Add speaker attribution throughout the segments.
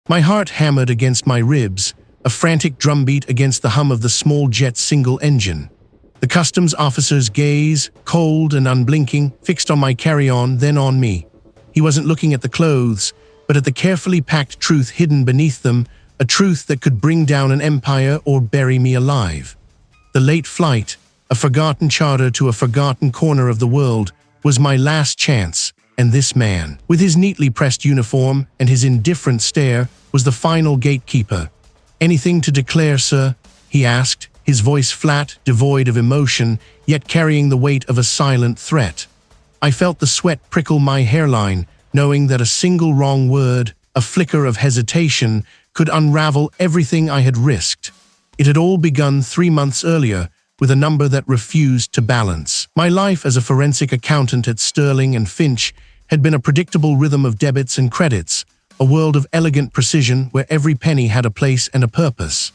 Speaker 1: My heart hammered against my ribs, a frantic drumbeat against the hum of the small jet's single engine. The customs officer's gaze, cold and unblinking, fixed on my carry-on, then on me. He wasn't looking at the clothes, but at the carefully packed truth hidden beneath them, a truth that could bring down an empire or bury me alive. The late flight, a forgotten charter to a forgotten corner of the world, was my last chance, and this man, with his neatly pressed uniform and his indifferent stare, was the final gatekeeper. "Anything to declare, sir?" he asked, his voice flat, devoid of emotion, yet carrying the weight of a silent threat. I felt the sweat prickle my hairline, knowing that a single wrong word, a flicker of hesitation, could unravel everything I had risked. It had all begun 3 months earlier, with a number that refused to balance. My life as a forensic accountant at Sterling and Finch had been a predictable rhythm of debits and credits, a world of elegant precision where every penny had a place and a purpose.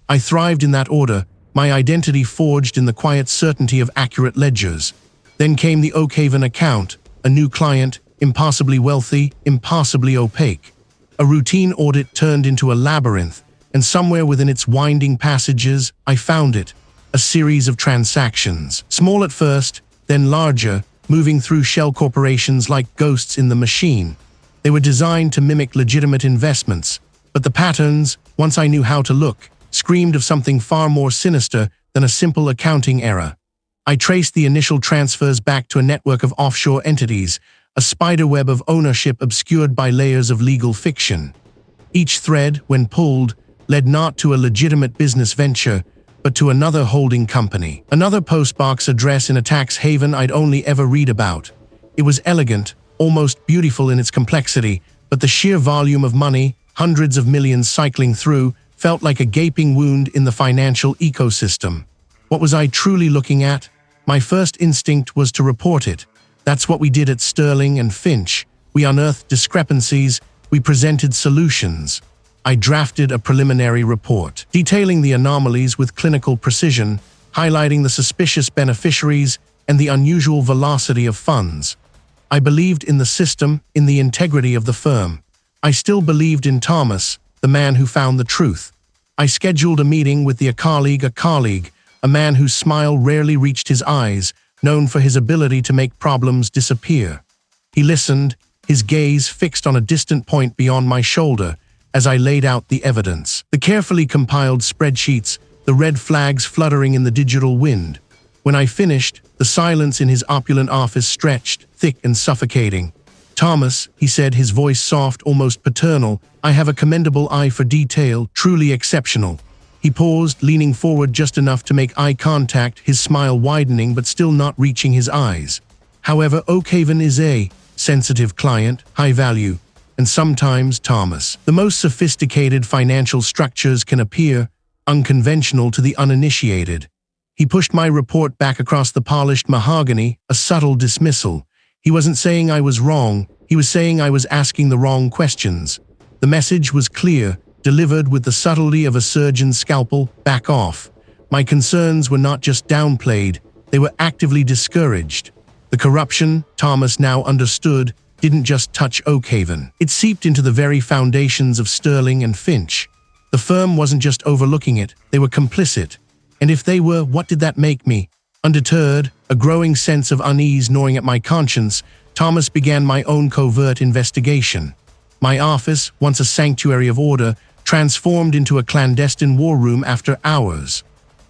Speaker 1: I thrived in that order, my identity forged in the quiet certainty of accurate ledgers. Then came the Oakhaven account, a new client, impossibly wealthy, impossibly opaque. A routine audit turned into a labyrinth, and somewhere within its winding passages, I found it. A series of transactions, small at first, then larger, moving through shell corporations like ghosts in the machine. They were designed to mimic legitimate investments, but the patterns, once I knew how to look, screamed of something far more sinister than a simple accounting error. I traced the initial transfers back to a network of offshore entities, a spiderweb of ownership obscured by layers of legal fiction. Each thread, when pulled, led not to a legitimate business venture, but to another holding company. Another postbox address in a tax haven I'd only ever read about. It was elegant, almost beautiful in its complexity, but the sheer volume of money, hundreds of millions cycling through, felt like a gaping wound in the financial ecosystem. What was I truly looking at? My first instinct was to report it. That's what we did at Sterling and Finch. We unearthed discrepancies, we presented solutions. I drafted a preliminary report, detailing the anomalies with clinical precision, highlighting the suspicious beneficiaries and the unusual velocity of funds. I believed in the system, in the integrity of the firm. I still believed in Thomas, the man who found the truth. I scheduled a meeting with a colleague, a man whose smile rarely reached his eyes, known for his ability to make problems disappear. He listened, his gaze fixed on a distant point beyond my shoulder, as I laid out the evidence. The carefully compiled spreadsheets, the red flags fluttering in the digital wind. When I finished, the silence in his opulent office stretched, thick and suffocating. "Thomas," he said, his voice soft, almost paternal, "I have a commendable eye for detail, truly exceptional." He paused, leaning forward just enough to make eye contact, his smile widening but still not reaching his eyes. "However, Oakhaven is a sensitive client, high value. And sometimes, Thomas, the most sophisticated financial structures can appear unconventional to the uninitiated." He pushed my report back across the polished mahogany, a subtle dismissal. He wasn't saying I was wrong, he was saying I was asking the wrong questions. The message was clear, delivered with the subtlety of a surgeon's scalpel: back off. My concerns were not just downplayed, they were actively discouraged. The corruption, Thomas now understood, didn't just touch Oakhaven. It seeped into the very foundations of Sterling and Finch. The firm wasn't just overlooking it, they were complicit. And if they were, what did that make me? Undeterred, a growing sense of unease gnawing at my conscience, Thomas began my own covert investigation. My office, once a sanctuary of order, transformed into a clandestine war room after hours.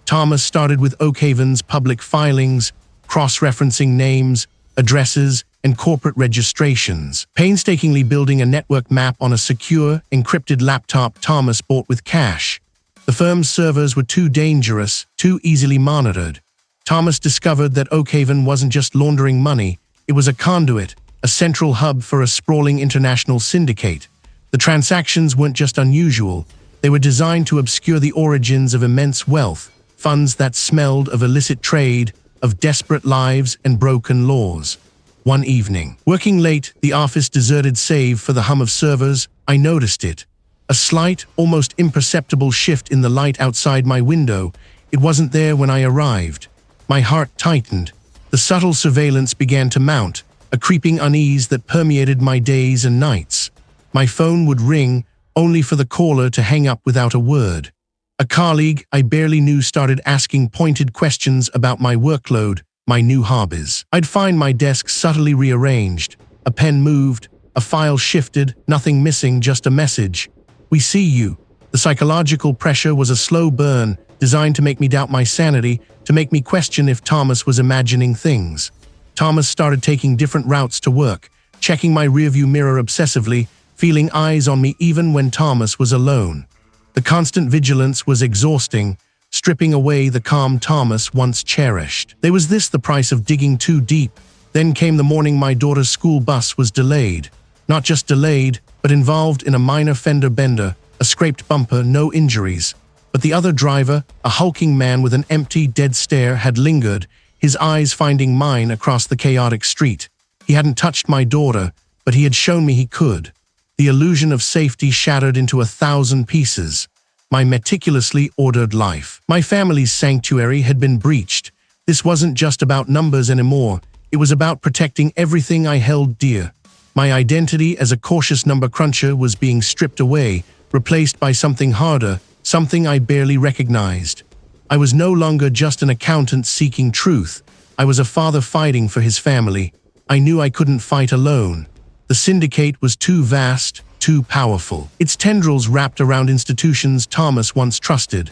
Speaker 1: Thomas started with Oakhaven's public filings, cross-referencing names, addresses, and corporate registrations. Painstakingly building a network map on a secure, encrypted laptop Thomas bought with cash. The firm's servers were too dangerous, too easily monitored. Thomas discovered that Oakhaven wasn't just laundering money, it was a conduit, a central hub for a sprawling international syndicate. The transactions weren't just unusual, they were designed to obscure the origins of immense wealth, funds that smelled of illicit trade, of desperate lives and broken laws. One evening, working late, the office deserted save for the hum of servers, I noticed it. A slight, almost imperceptible shift in the light outside my window. It wasn't there when I arrived. My heart tightened. The subtle surveillance began to mount, a creeping unease that permeated my days and nights. My phone would ring, only for the caller to hang up without a word. A colleague I barely knew started asking pointed questions about my workload, my new hobbies. I'd find my desk subtly rearranged, a pen moved, a file shifted, nothing missing, just a message. "We see you." The psychological pressure was a slow burn, designed to make me doubt my sanity, to make me question if Thomas was imagining things. Thomas started taking different routes to work, checking my rearview mirror obsessively, feeling eyes on me even when Thomas was alone. The constant vigilance was exhausting, stripping away the calm Thomas once cherished. Was this the price of digging too deep? Then came the morning my daughter's school bus was delayed. Not just delayed, but involved in a minor fender bender, a scraped bumper, no injuries. But the other driver, a hulking man with an empty, dead stare, had lingered, his eyes finding mine across the chaotic street. He hadn't touched my daughter, but he had shown me he could. The illusion of safety shattered into 1,000 pieces. My meticulously ordered life. My family's sanctuary had been breached. This wasn't just about numbers anymore. It was about protecting everything I held dear. My identity as a cautious number cruncher was being stripped away, replaced by something harder, something I barely recognized. I was no longer just an accountant seeking truth. I was a father fighting for his family. I knew I couldn't fight alone. The syndicate was too vast, too powerful. Its tendrils wrapped around institutions Thomas once trusted.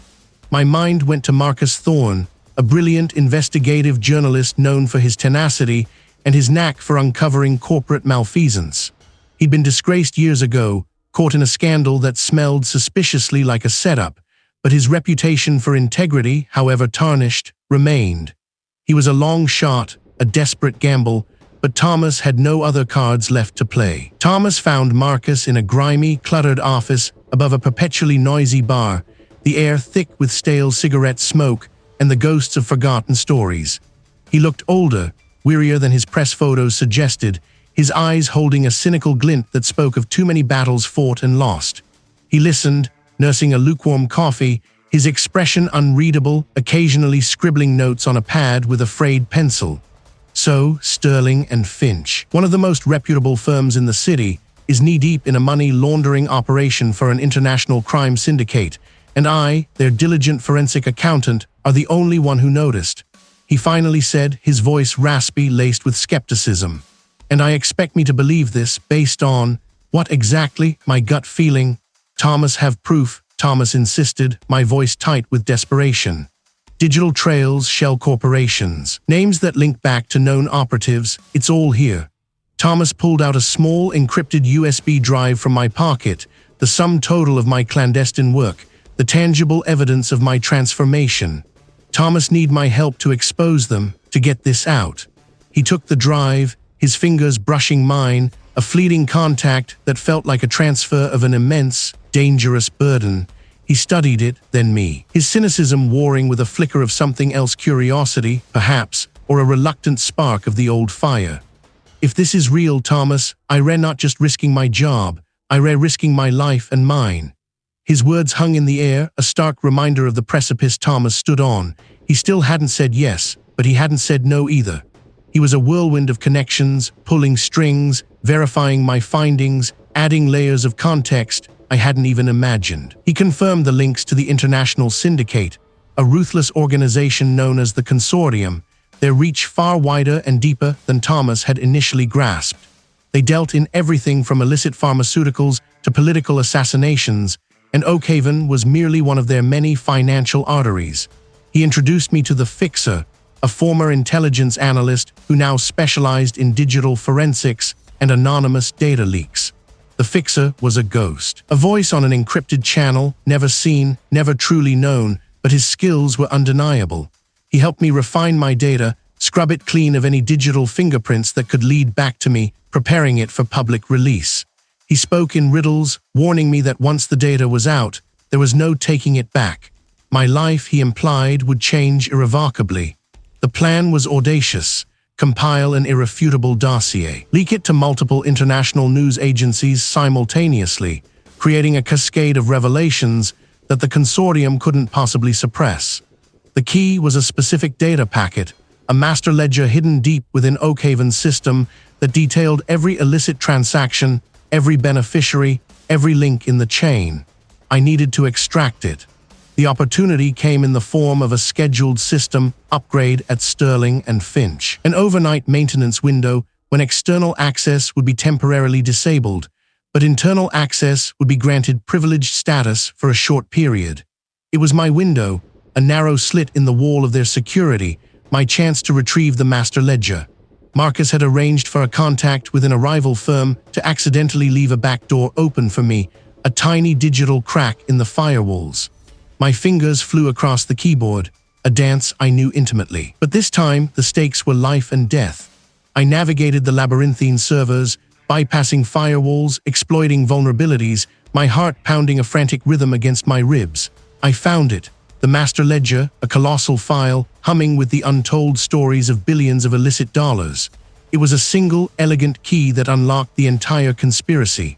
Speaker 1: My mind went to Marcus Thorne, a brilliant investigative journalist known for his tenacity and his knack for uncovering corporate malfeasance. He'd been disgraced years ago, caught in a scandal that smelled suspiciously like a setup, but his reputation for integrity, however tarnished, remained. He was a long shot, a desperate gamble, but Thomas had no other cards left to play. Thomas found Marcus in a grimy, cluttered office above a perpetually noisy bar, the air thick with stale cigarette smoke and the ghosts of forgotten stories. He looked older, wearier than his press photos suggested, his eyes holding a cynical glint that spoke of too many battles fought and lost. He listened, nursing a lukewarm coffee, his expression unreadable, occasionally scribbling notes on a pad with a frayed pencil. So, Sterling and Finch, one of the most reputable firms in the city, is knee-deep in a money laundering operation for an international crime syndicate, and I, their diligent forensic accountant, are the only one who noticed. He finally said, his voice raspy, laced with skepticism. "And I expect me to believe this based on what exactly? My gut feeling." "Thomas, have proof," Thomas insisted, my voice tight with desperation. "Digital trails, shell corporations, names that link back to known operatives, it's all here." Thomas pulled out a small, encrypted USB drive from my pocket, the sum total of my clandestine work, the tangible evidence of my transformation. Thomas needed my help to expose them, to get this out. He took the drive, his fingers brushing mine, a fleeting contact that felt like a transfer of an immense, dangerous burden. He studied it, then me, his cynicism warring with a flicker of something else, curiosity, perhaps, or a reluctant spark of the old fire. "If this is real, Thomas, I're not just risking my job, I're risking my life and mine." His words hung in the air, a stark reminder of the precipice Thomas stood on. He still hadn't said yes, but he hadn't said no either. He was a whirlwind of connections, pulling strings, verifying my findings, adding layers of context I hadn't even imagined. He confirmed the links to the international syndicate, a ruthless organization known as the Consortium, their reach far wider and deeper than Thomas had initially grasped. They dealt in everything from illicit pharmaceuticals to political assassinations, and Oakhaven was merely one of their many financial arteries. He introduced me to the Fixer, a former intelligence analyst who now specialized in digital forensics and anonymous data leaks. The Fixer was a ghost, a voice on an encrypted channel, never seen, never truly known, but his skills were undeniable. He helped me refine my data, scrub it clean of any digital fingerprints that could lead back to me, preparing it for public release. He spoke in riddles, warning me that once the data was out, there was no taking it back. My life, he implied, would change irrevocably. The plan was audacious: compile an irrefutable dossier, leak it to multiple international news agencies simultaneously, creating a cascade of revelations that the consortium couldn't possibly suppress. The key was a specific data packet, a master ledger hidden deep within Oakhaven's system that detailed every illicit transaction, every beneficiary, every link in the chain. I needed to extract it. The opportunity came in the form of a scheduled system upgrade at Sterling and Finch, an overnight maintenance window when external access would be temporarily disabled, but internal access would be granted privileged status for a short period. It was my window, a narrow slit in the wall of their security, my chance to retrieve the master ledger. Marcus had arranged for a contact within a rival firm to accidentally leave a back door open for me, a tiny digital crack in the firewalls. My fingers flew across the keyboard, a dance I knew intimately. But this time, the stakes were life and death. I navigated the labyrinthine servers, bypassing firewalls, exploiting vulnerabilities, my heart pounding a frantic rhythm against my ribs. I found it. The master ledger, a colossal file, humming with the untold stories of billions of illicit dollars. It was a single, elegant key that unlocked the entire conspiracy.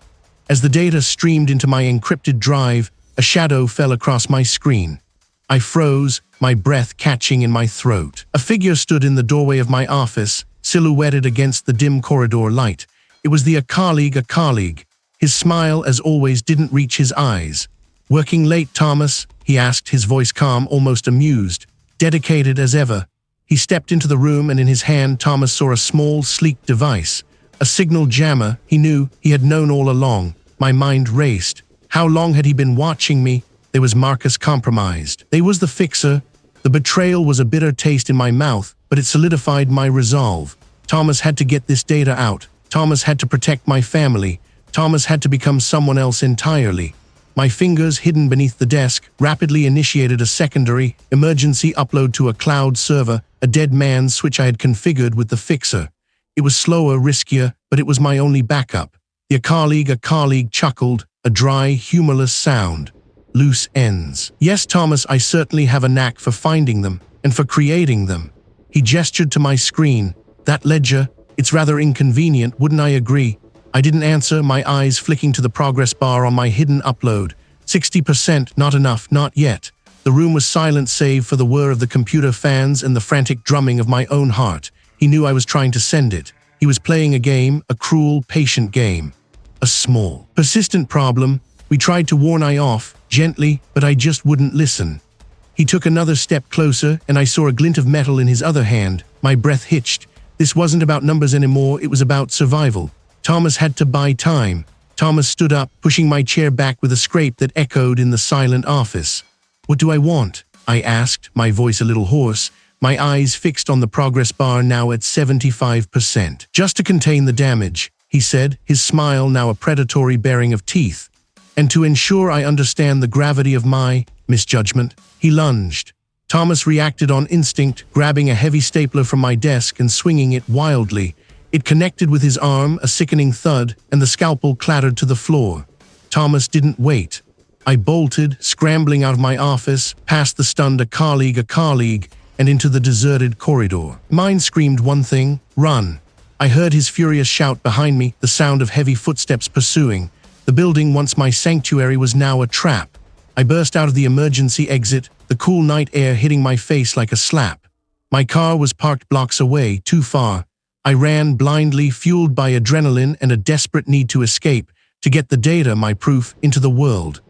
Speaker 1: As the data streamed into my encrypted drive, a shadow fell across my screen. I froze, my breath catching in my throat. A figure stood in the doorway of my office, silhouetted against the dim corridor light. It was a colleague. His smile, as always, didn't reach his eyes. "Working late, Thomas?" he asked, his voice calm, almost amused. Dedicated as ever. He stepped into the room, and in his hand Thomas saw a small, sleek device. A signal jammer. He had known all along. My mind raced. How long had he been watching me? There was Marcus compromised. There was the fixer. The betrayal was a bitter taste in my mouth, but it solidified my resolve. Thomas had to get this data out. Thomas had to protect my family. Thomas had to become someone else entirely. My fingers, hidden beneath the desk, rapidly initiated a secondary, emergency upload to a cloud server, a dead man's switch I had configured with the fixer. It was slower, riskier, but it was my only backup. A colleague chuckled, a dry, humorless sound. Loose ends. Yes, Thomas, I certainly have a knack for finding them, and for creating them. He gestured to my screen. That ledger, it's rather inconvenient, wouldn't I agree? I didn't answer, my eyes flicking to the progress bar on my hidden upload. 60%, not enough, not yet. The room was silent save for the whir of the computer fans and the frantic drumming of my own heart. He knew I was trying to send it. He was playing a game, a cruel, patient game. A small, persistent problem. We tried to warn I off, gently, but I just wouldn't listen. He took another step closer, and I saw a glint of metal in his other hand. My breath hitched. This wasn't about numbers anymore, it was about survival. Thomas had to buy time. Thomas stood up, pushing my chair back with a scrape that echoed in the silent office. "What do I want?" I asked, my voice a little hoarse, my eyes fixed on the progress bar now at 75%. "Just to contain the damage," he said, his smile now a predatory baring of teeth. "And to ensure I understand the gravity of my misjudgment." He lunged. Thomas reacted on instinct, grabbing a heavy stapler from my desk and swinging it wildly. It connected with his arm, a sickening thud, and the scalpel clattered to the floor. Thomas didn't wait. I bolted, scrambling out of my office, past the stunned colleague, and into the deserted corridor. Mine screamed one thing: run. I heard his furious shout behind me, the sound of heavy footsteps pursuing. The building, once my sanctuary, was now a trap. I burst out of the emergency exit, the cool night air hitting my face like a slap. My car was parked blocks away, too far. I ran blindly, fueled by adrenaline and a desperate need to escape, to get the data, my proof, into the world.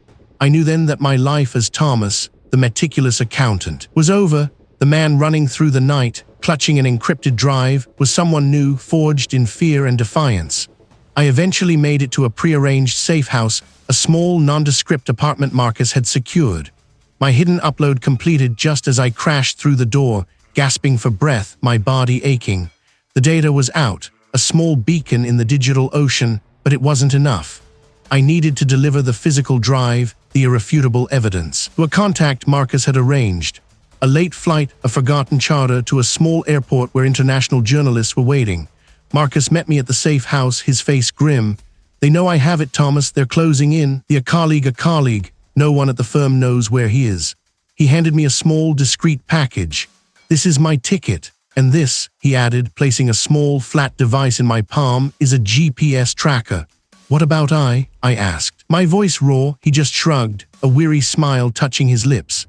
Speaker 1: I knew then that my life as Thomas, the meticulous accountant, was over. The man running through the night, clutching an encrypted drive, was someone new, forged in fear and defiance. I eventually made it to a prearranged safe house, a small, nondescript apartment Marcus had secured. My hidden upload completed just as I crashed through the door, gasping for breath, my body aching. The data was out, a small beacon in the digital ocean, but it wasn't enough. I needed to deliver the physical drive, the irrefutable evidence, to a contact Marcus had arranged. A late flight, a forgotten charter to a small airport where international journalists were waiting. Marcus met me at the safe house, his face grim. "They know I have it, Thomas. They're closing in. A colleague. No one at the firm knows where he is." He handed me a small, discreet package. "This is my ticket. And this," he added, placing a small, flat device in my palm, "is a GPS tracker." "What about I asked. My voice raw, he just shrugged, a weary smile touching his lips.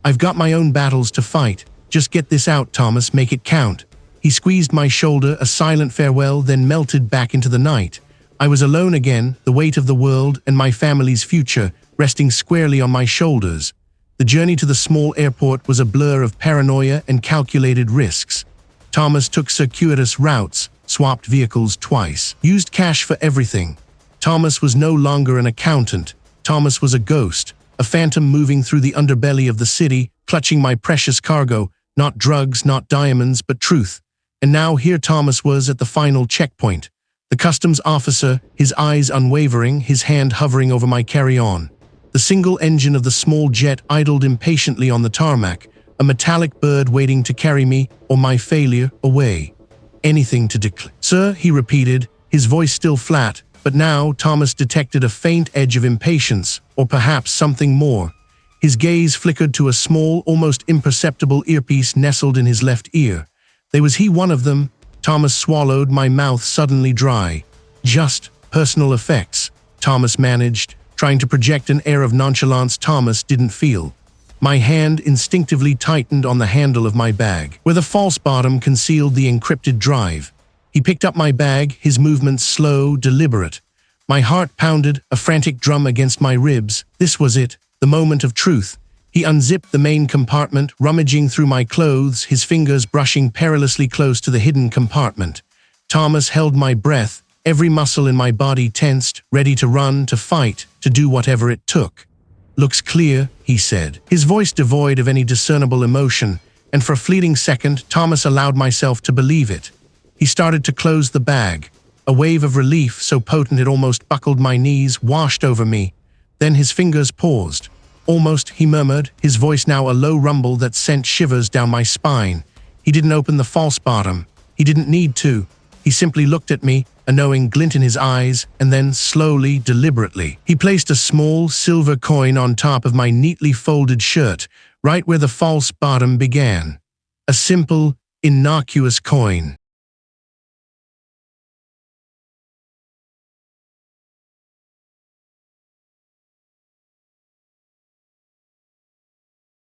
Speaker 1: "I've got my own battles to fight. Just get this out, Thomas, make it count." He squeezed my shoulder, a silent farewell, then melted back into the night. I was alone again, the weight of the world and my family's future resting squarely on my shoulders. The journey to the small airport was a blur of paranoia and calculated risks. Thomas took circuitous routes, swapped vehicles twice, used cash for everything. Thomas was no longer an accountant. Thomas was a ghost, a phantom moving through the underbelly of the city, clutching my precious cargo, not drugs, not diamonds, but truth. And now here Thomas was at the final checkpoint. The customs officer, his eyes unwavering, his hand hovering over my carry-on. The single engine of the small jet idled impatiently on the tarmac, a metallic bird waiting to carry me, or my failure, away. Anything to declare. "Sir," he repeated, his voice still flat, but now Thomas detected a faint edge of impatience, or perhaps something more. His gaze flickered to a small, almost imperceptible earpiece nestled in his left ear. Was he one of them? Thomas swallowed, my mouth suddenly dry. "Just personal effects," Thomas managed, trying to project an air of nonchalance Thomas didn't feel. My hand instinctively tightened on the handle of my bag, where the false bottom concealed the encrypted drive. He picked up my bag, his movements slow, deliberate. My heart pounded, a frantic drum against my ribs. This was it, the moment of truth. He unzipped the main compartment, rummaging through my clothes, his fingers brushing perilously close to the hidden compartment. Thomas held my breath, every muscle in my body tensed, ready to run, to fight, to do whatever it took. "Looks clear," he said, his voice devoid of any discernible emotion, and for a fleeting second, Thomas allowed myself to believe it. He started to close the bag. A wave of relief, so potent it almost buckled my knees, washed over me. Then his fingers paused. "Almost," he murmured, his voice now a low rumble that sent shivers down my spine. He didn't open the false bottom. He didn't need to. He simply looked at me, a knowing glint in his eyes, and then, slowly, deliberately, he placed a small silver coin on top of my neatly folded shirt, right where the false bottom began. A simple, innocuous coin.